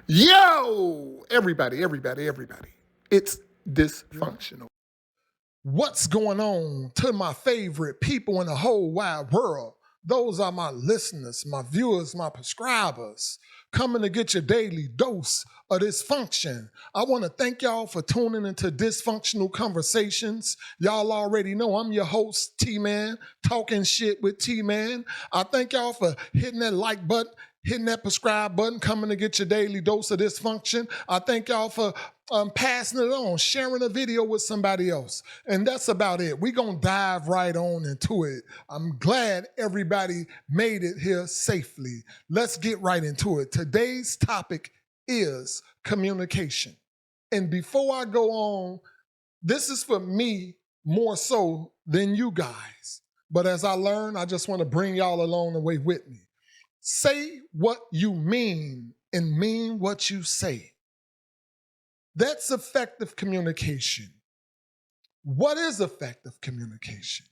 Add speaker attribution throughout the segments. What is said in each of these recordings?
Speaker 1: Yo, everybody. It's dysfunctional.
Speaker 2: What's going on to my favorite people in the whole wide world? Those are my listeners, my viewers, my prescribers, coming to get your daily dose of dysfunction. I want to thank y'all for tuning into Dysfunctional Conversations. Y'all already know I'm your host, Tman, talking shit with Tman. I thank y'all for hitting that like button, hitting that subscribe button, coming to get your daily dose of dysfunction. I thank y'all for passing it on, sharing a video with somebody else. And that's about it. We're going to dive right on into it. I'm glad everybody made it here safely. Let's get right into it. Today's topic is communication. And before I go on, this is for me more so than you guys. But as I learn, I just want to bring y'all along the way with me. Say what you mean and mean what you say. That's effective communication. What is effective communication?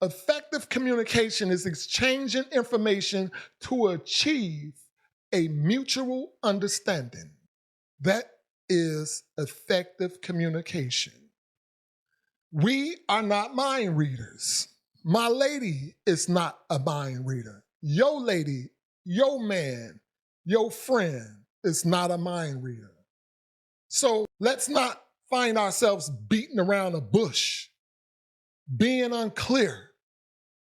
Speaker 2: Effective communication is exchanging information to achieve a mutual understanding. That is effective communication. We are not mind readers. My lady is not a mind reader. Your lady, your man, your friend is not a mind reader. So let's not find ourselves beating around a bush, being unclear.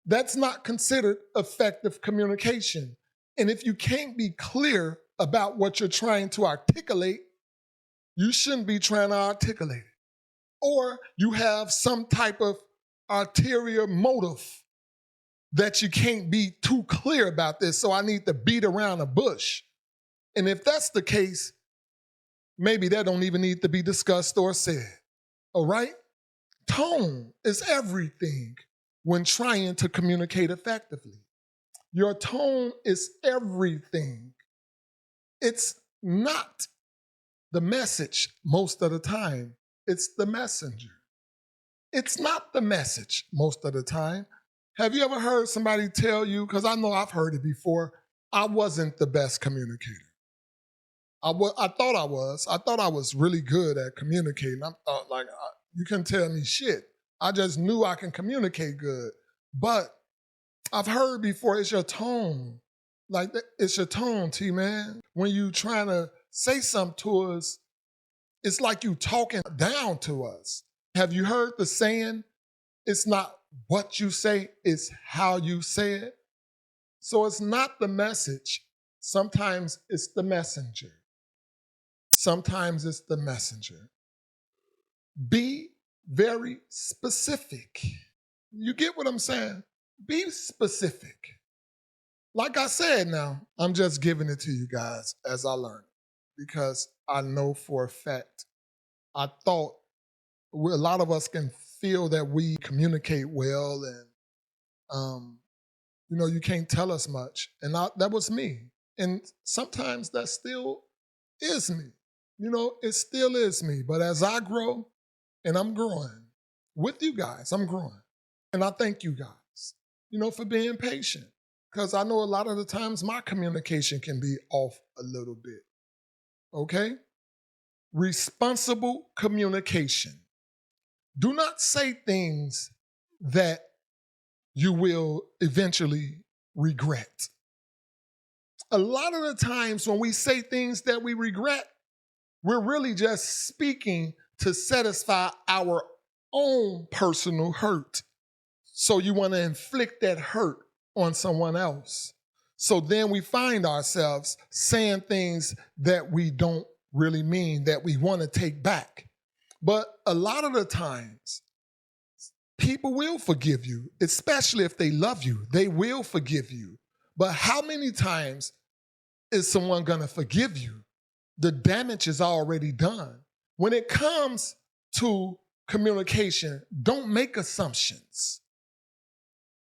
Speaker 2: That's not considered effective communication. And if you can't be clear about what you're trying to articulate, you shouldn't be trying to articulate it. Or you have some type of ulterior motive that you can't be too clear about this, so I need to beat around a bush. And if that's the case, maybe that don't even need to be discussed or said, all right? Tone is everything when trying to communicate effectively. Your tone is everything. It's not the message most of the time. It's the messenger. It's not the message most of the time. Have you ever heard somebody tell you, because I know I've heard it before, I wasn't the best communicator. I thought I was. I thought I was really good at communicating. I thought, you couldn't tell me shit. I just knew I can communicate good. But I've heard before, it's your tone. It's your tone, T-Man. When you trying to say something to us, it's like you talking down to us. Have you heard the saying, it's not what you say, it's how you say it? So it's not the message. Sometimes it's the messenger. Sometimes it's the messenger. Be very specific. You get what I'm saying? Be specific. Like I said now, I'm just giving it to you guys as I learn because I know for a fact, I thought a lot of us can feel that we communicate well and, you can't tell us much. And that was me. And sometimes that still is me. It still is me. But as I grow, and I'm growing with you guys, I'm growing. And I thank you guys, for being patient. Because I know a lot of the times my communication can be off a little bit. Okay? Responsible communication. Do not say things that you will eventually regret. A lot of the times when we say things that we regret, we're really just speaking to satisfy our own personal hurt. So you want to inflict that hurt on someone else. So then we find ourselves saying things that we don't really mean, that we want to take back. But a lot of the times, people will forgive you, especially if they love you. They will forgive you. But how many times is someone going to forgive you? The damage is already done. When it comes to communication, don't make assumptions.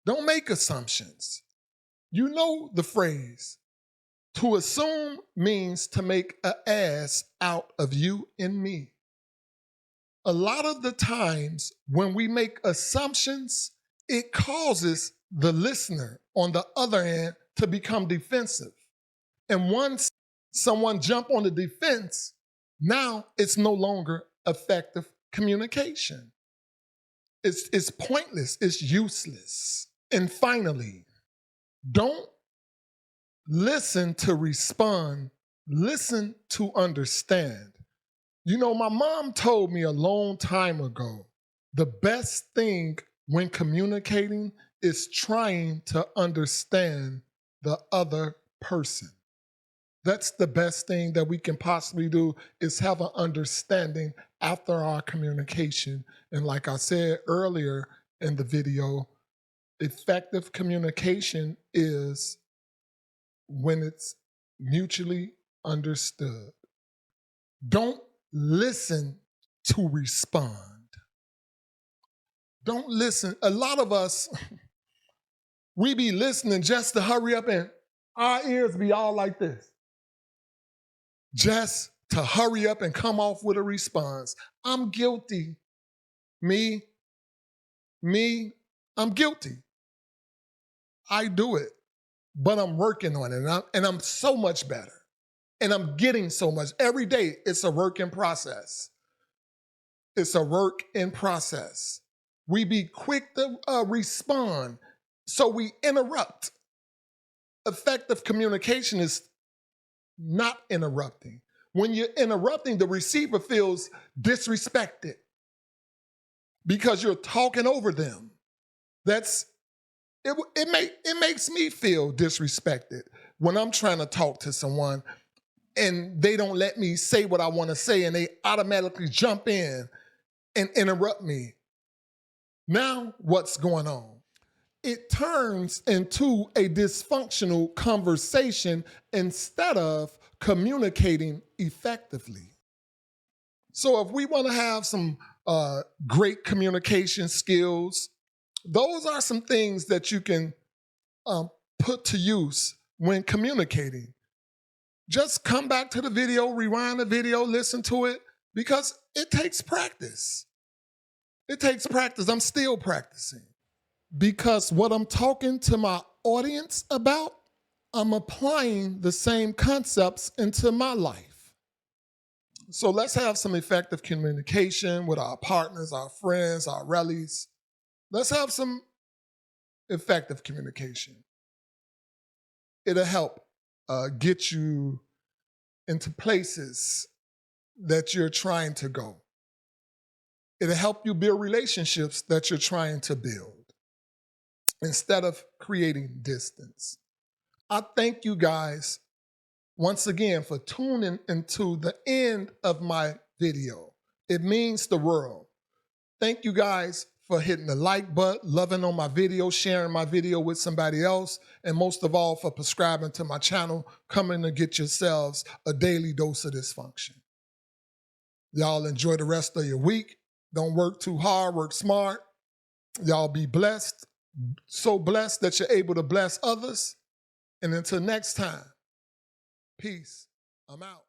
Speaker 2: Don't make assumptions. You know the phrase, to assume means to make an ass out of you and me. A lot of the times when we make assumptions, it causes the listener on the other end to become defensive. And once someone jump on the defense, now it's no longer effective communication. It's pointless, it's useless. And finally, don't listen to respond, listen to understand. You know, my mom told me a long time ago, the best thing when communicating is trying to understand the other person. That's the best thing that we can possibly do, is have an understanding after our communication. And like I said earlier in the video, effective communication is when it's mutually understood. Don't listen to respond. Don't listen. A lot of us, we be listening just to hurry up and our ears be all like this. Just to hurry up and come off with a response. I'm guilty. Me, I'm guilty. I do it, but I'm working on it, and I'm so much better. And I'm getting so much. Every day, it's a work in process. It's a work in process. We be quick to respond, so we interrupt. Effective communication is not interrupting. When you're interrupting, the receiver feels disrespected because you're talking over them. It makes me feel disrespected when I'm trying to talk to someone and they don't let me say what I want to say, and they automatically jump in and interrupt me. Now, what's going on? It turns into a dysfunctional conversation instead of communicating effectively. So if we want to have some great communication skills, those are some things that you can put to use when communicating. Just come back to the video, rewind the video, listen to it, because it takes practice. It takes practice. I'm still practicing. Because what I'm talking to my audience about, I'm applying the same concepts into my life. So let's have some effective communication with our partners, our friends, our rallies. Let's have some effective communication. It'll help get you into places that you're trying to go. It'll help you build relationships that you're trying to build instead of creating distance. I thank you guys once again for tuning into the end of my video. It means the world. Thank you guys for hitting the like button, loving on my video, sharing my video with somebody else, and most of all for subscribing to my channel, coming to get yourselves a daily dose of dysfunction. Y'all enjoy the rest of your week. Don't work too hard, work smart. Y'all be blessed, so blessed that you're able to bless others. And until next time, peace. I'm out.